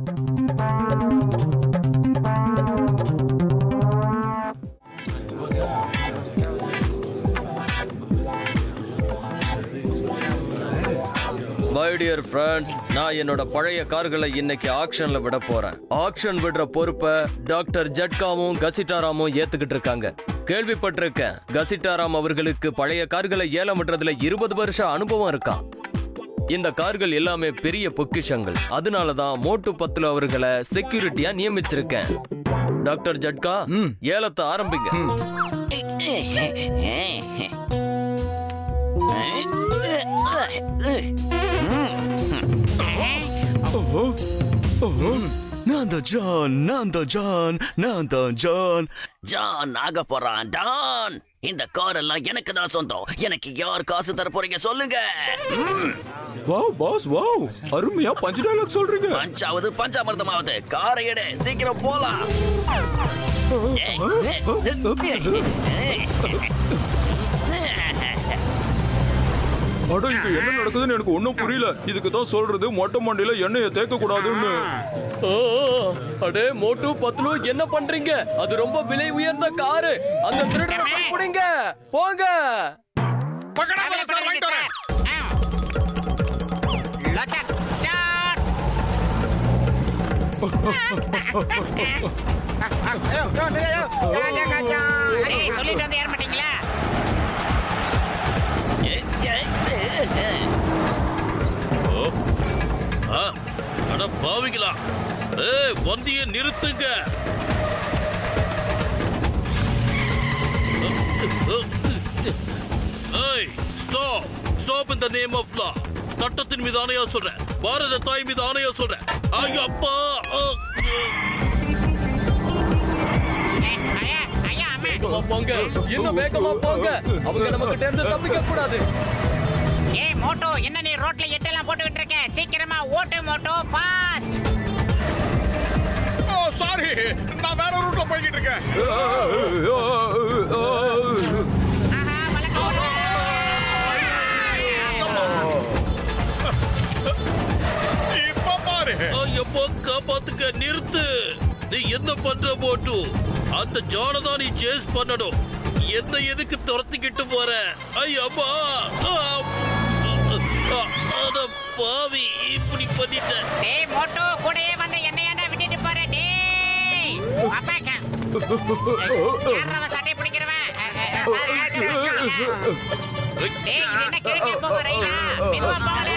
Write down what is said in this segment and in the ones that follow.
My dear friends, நான் என்னோட பழைய கார்களை இன்னைக்கு ஆக்ஷன்ல விட போறேன். ஆக்ஷன் விடுற பொறுப்பை டாக்டர் ஜட்காவும் கசிட்டாராமும் ஏத்துக்கிட்டு இருக்காங்க. கேள்விப்பட்டிருக்கேன், கசிட்டாராம் அவர்களுக்கு பழைய கார்களை ஏலம் விடுறதுல 20 வருஷம் அனுபவம் இருக்கான். இந்த கார்கள் எல்லாமே பெரிய பொக்கிஷங்கள். அதனாலதான் மோட்டு 10 அவர்களை செக்யூரிட்டியா நியமிச்சிருக்கேன். டாக்டர் ஜட்கா, ஏலத்தை ஆரம்பிங்க. ஜான் ஆக போறான். டான், இந்த கார் எல்லாம் எனக்கு தான் சொந்தம். எனக்கு யார் காசு தர போறீங்க சொல்லுங்க. வாவ் பாஸ், வாவ், அருமையா பஞ்ச் டயலாக் சொல்றீங்க. பஞ்சாவது பஞ்சாமிர்தமாவது, காரை எடு, சீக்கிரம் போலாம். அட, இங்க என்ன நடக்குதுன்னு எனக்கு ஒண்ணும் புரியல. இதுக்கு தான் சொல்றது மொட்டை மண்டையில எண்ணெயை தேக்க கூடாதுன்னு. அடே மோட்டு 10 என்ன பண்றீங்க? அது ரொம்ப விலை உயர்ந்த காரு. அந்த திருடனை பிடிங்க, போங்க. சொல்லிட்டு வந்து ஏற மாட்டீங்களா? அட பாவிங்களா, வண்டியை நிறுத்துங்க. Stop in the name of law. சட்டத்தின் மீது ஆணையா சொல்றேன், பாரத தாய் மீது ஆணையா சொல்றேன். ஐயோ அப்பா. போங்க, இன்னும் வேகமா போங்க. அவங்க நம்ம கிட்ட இருந்து தப்பிக்க கூடாது. ஏய் மோட்டோ, என்ன நீ ரோட்ல எட்டெல்லாம் போட்டுக்கிட்டு இருக்க? சீக்கிரமா ஓட்டு மோட்டோ, ஃபாஸ்ட். ஓ சாரி, நான் வேற ரூட்ல போயிட்டு இருக்கேன். ஆஹா, வலக்கு. இப்ப பாரு. எப்போ காப்பாத்துக்க, நிறுத்து. நீ என்ன பண்ற மோட்டு? அந்த ஜானதான் நீ சேஸ் பண்ணணும். என்ன எதுக்கு துரத்திக்கிட்டு போற? ஐயம்மா, பாவி, இப்படி பண்ணிட்ட. டேய் மோட்டோ, கூடயே வந்து என்னையாண்டா விட்டுட்டு போற? டேய் அப்பாக்கா, யாரவ சட்டை பிடிக்கிறவன்? டேய், இது என்ன கிழக்கே போக ரயிலா? மெதுவா போங்க.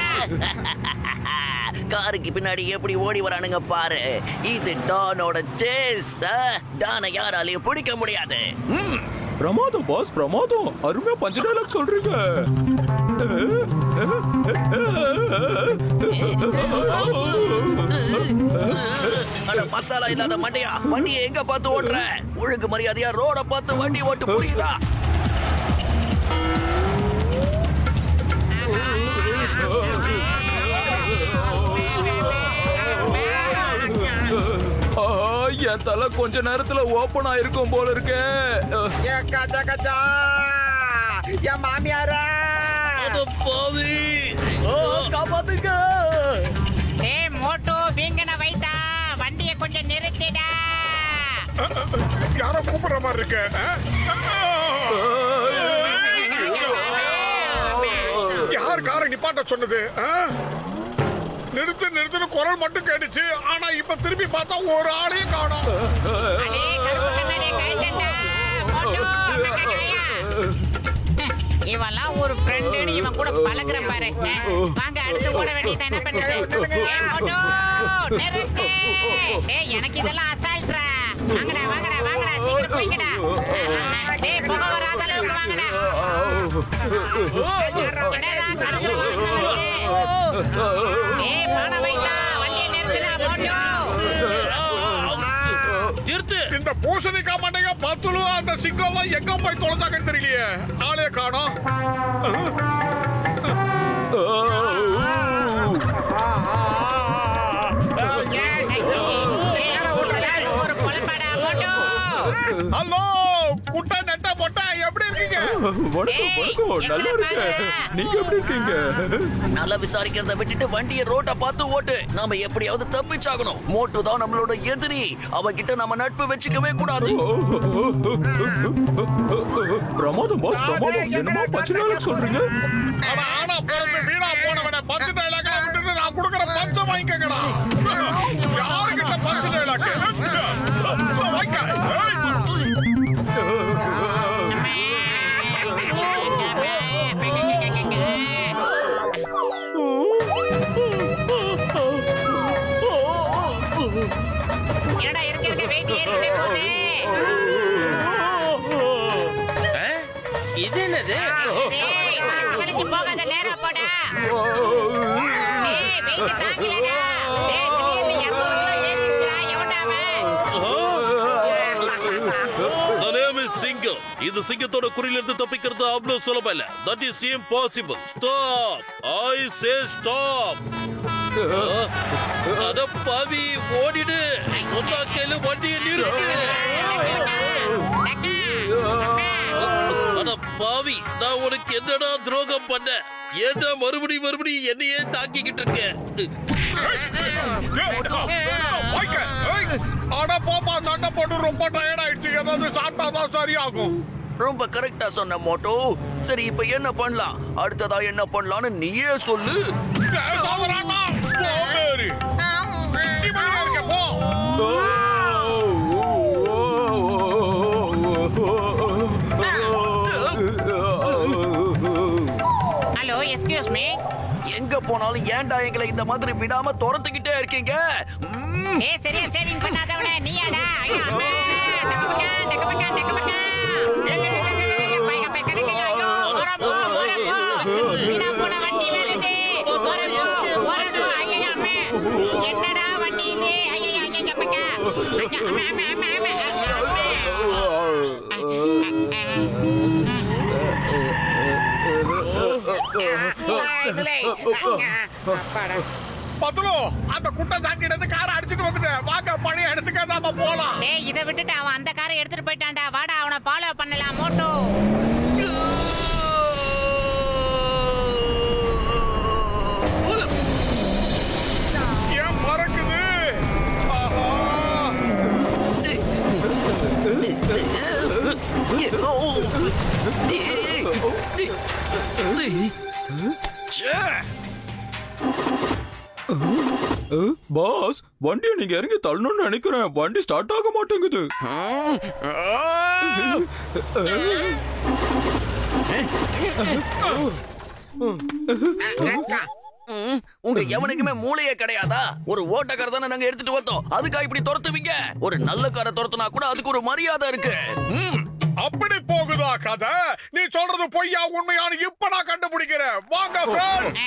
காருக்கு பின்னாடி எப்படி ஓடி வரானுங்க பாரு. இது டானோட சேஸ். டானை யாராலையும் பிடிக்க முடியாது. பிரமாதம் பாஸ், பிரமாதம். அருமையா பஞ்ச் டயலாக் சொல்றீங்க. மசாலா இல்லாத மண்டையா, வண்டியை எங்க பார்த்து ஓடுற? ஒழுங்கு மரியாதையா ரோட பார்த்து வண்டி ஓட்டு, புரியுதா? என் தலை கொஞ்ச நேரத்துல ஓபன் ஆயிருக்கும் போல இருக்கு. என் மாமியாரா, பாவி, காப்பாத்துங்க. டேய் மோட்டோ, வீங்கன வைத்தா, வண்டியை கொஞ்சம் நிறுத்திடா. யாரோ கூப்பிடுற மாதிரி இருக்கு. யார் காரை நிப்பாட்ட சொன்னது? நிறுத்து நிறுத்துன்னு குரல் மட்டும் கேட்டுச்சு. ஆனா இப்ப திரும்பி பார்த்தா ஒரு ஆளையும் காணோம். இவெல்லாம் ஒரு ஃப்ரெண்டுன்னு இவன் கூட பழகுற பாரு. வாங்க அடுத்து ஓட வேண்டியது என்ன பண்றது? நிறுத்து. டேய், எனக்கு இதெல்லாம் அசால்ட்ரா. வாங்கடா வாங்கடா வாங்கடா, சீக்கிரம் போய்ங்கடா. டேய், புகை வராத அளவுக்கு வாங்கடா. என்னதான் கருகிற வாசனை வருது? டேய் மாட வைத்தா, வண்டியை நிறுத்துடா மோட்டோ. நிறுத்து. இந்த பூசணிக்கா மாட்டேங்க 10 அந்த சிங்கம் எங்க போய் தொலைஞ்சாங்கன்னு தெரியலையே. ஆளே காணோம். ஒரு பொலப்பாடா மோட்டோ. ஹலோ, குட்டை நெட்ட மொட்டை எப்படி இருக்கீங்க? வணக்கம் வணக்கம், நல்லா இருக்கேன். நீங்க எப்படி இருக்கீங்க? நல்லா விசாரிக்கிறத விட்டுட்டு வண்டியை ரோட்ட பார்த்து ஓட்டு. நாம எப்படியாவது தப்பிச்சாகணும். மோட்டு தான் நம்மளோட எதிரி. அவகிட்ட நம்ம நட்பு வச்சுக்கவே கூடாது. பிரமாதம் பாஸ், பிரமாதம். என்னமா பச்சை டைலாக் சொல்றீங்க? ஆனா பிறந்து வீணா போனவன பச்சை டைலாக் விட்டுட்டு நான் கொடுக்குற பச்சை வாங்கிக்கடா. யாருக்கிட்ட பச்சை டைலாக் வாங்கிக்க. என்னடா இருக்க வெயிட் ஏறிட்டே போகுது. இது என்னது? டேய் வளைஞ்சு போகாத, நேரா போடா. டேய் வெயிட் தாங்கலடா. டேய் திடீர்னு 200 கிலோ ஏறிடுச்சுடா. எவன்டா The name is சிங்கம். இது சிங்கத்தோட குறியில இருந்து தப்பிக்கிறது அவ்வளவு சுலபம் இல்ல. That is impossible. Stop. I say stop. அட பாவி, ஓடிடு. ஒன்னா கேளு, வண்டியை நிறுத்து. அட பாவி, நான் உனக்கு என்னடா துரோகம் பண்ண? ஏன்டா மறுபடியும் என்னையே தாக்கிக்கிட்டு இருக்க? ஆனா பாப்பா சண்டை போட்டு ரொம்ப டயர்ட் ஆயிடுச்சு. ஏதாவது சாப்பிட்டாதான் சரியாகும். ரொம்ப கரெக்டா சொன்ன மோட்டோ. சரி, இப்ப என்ன பண்ணலாம்? அடுத்ததா என்ன பண்ணலாம்னு நீயே சொல்லு. Hello, excuse me. எங்க போனாலும் ஏன்டா எங்களை இந்த மாதிரி விடாம துரத்துக்கிட்டே இருக்கீங்க? ஏய் சரியா சேவிங் பண்ணாதவனே நீயாடா? ஐயோ அம்மா, டக்கபக்கா. பைக கணக்கையா? ஐயோ ஓரப்போ. வீணா போன வண்டி வருது. ஓரப்போ. ஐயோ அம்மா, என்னடா வண்டி இது? ஐயோ பக்கா. பத்துலோ, அந்த குட்டை ஜாக்கிட்டு காரை அடிச்சிட்டு வந்துட்டேன். வாங்க பழைய இடத்துக்கு நாம போலாம். டேய் இதை விட்டுட்டு அவன் அந்த காரை எடுத்துட்டு போயிட்டான்டா. வாடா அவனை ஃபாலோ பண்ணலாம். மோட்டோ ஏன் பறக்குது? பாஸ், வண்டியை நீங்க இறங்கி தள்ளணும்னு நினைக்கிறேன். வண்டி ஸ்டார்ட் ஆக மாட்டேங்குது. உங்க எவனுக்குமே மூளையே கிடையாதா? ஒரு ஓட்டக்கார தானே நாங்க எடுத்துட்டு வந்தோம். அதுக்கா இப்படி துரத்துவீங்க? ஒரு நல்ல காரை துரத்துனா கூட அதுக்கு ஒரு மரியாதை இருக்கு. அப்படி போகுதா கதை? நீ சொல்றது பொய்யா உண்மையான இப்ப நான் கண்டுபிடிக்கிறேன். வாங்க ஃப்ரெண்ட்ஸ்.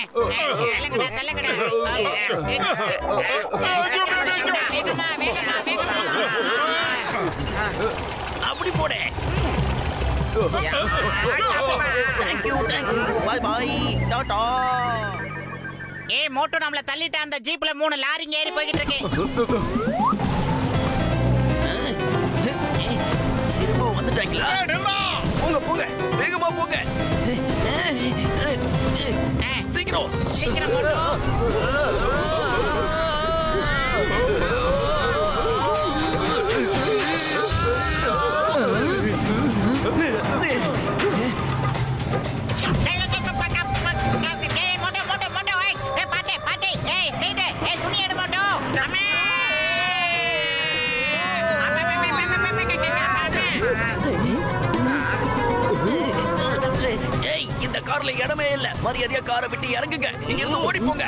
அப்படி போடே. தேங்க்யூ. Bye bye. டாடா. ஏய் மோட்டோ நம்மள தள்ளிட்ட. அந்த ஜீப்ல 3 லாரிங்க ஏறி போயிட்டு இருக்கு. திரும்ப வந்துட்டாங்களா? போங்க வேகமா போங்க. சீக்கிரம் மோட்டோ. இந்த கார்ல இடமே இல்ல. மரியாதையா காரை விட்டு இறங்குங்க. இங்க இருந்து ஓடி போங்க.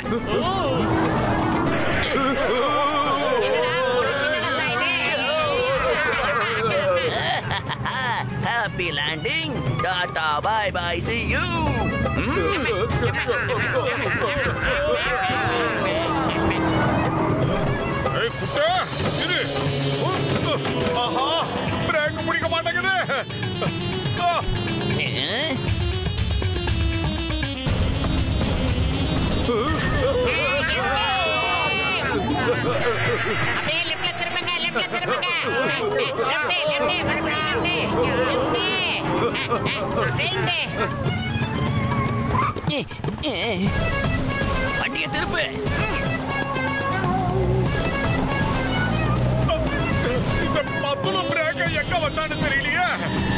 Happy landing. Tata, bye bye. See you. ஏய் குட்டே, இரு. ஆஹா, பிரேக் பிடிக்க மாட்டேங்குது. அப்படியே லெஃப்ட்ல திரும்புங்க. லெஃப்ட்ல திரும்புங்க. லெஃப்ட் மறுபடியும் லெஃப்ட். ஸ்ட்ரெயிட். வண்டியை திருப்பு. இந்த பத்துல பிரேக்க எங்க வச்சான்னு தெரியலையே.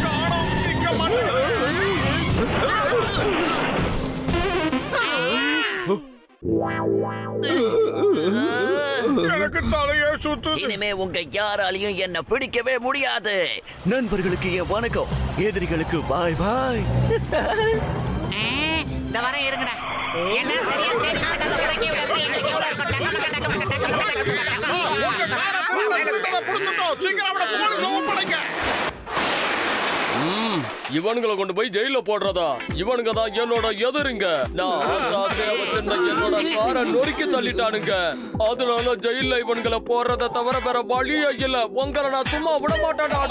காணோம், நிக்க மாட்டேன். எனக்கு தலையே சுத்துது. இனிமே உங்க யாராலையும் என்ன பிடிக்கவே முடியாது. நண்பர்களுக்கு என் வணக்கம், எதிரிகளுக்கு பாய் பாய். இந்த வர இருங்கடா. என்ன சரியா சேவிங் பண்ணாத உனக்கு எவ்வளவு இருக்கு, எங்களுக்கு எவ்வளவு இருக்கும்? உங்க காரை திருடனை புடிச்சிட்டோம். சீக்கிரம் அவனை போலீஸ்ல ஒப்படைங்க. இவனுங்களை கொண்டு போய் ஜெயில போடுறதா? இவனுங்க தான் என்னோட எதிரிங்க. நான் ஆசையா வச்சிருந்த என்னோட காரை நொறுக்கி தள்ளிட்டானுங்க. அதனால ஜெயில இவன்களை போடுறத தவிர வேற வழியே இல்ல. உங்களை நான் சும்மா விட மாட்டேன்டா.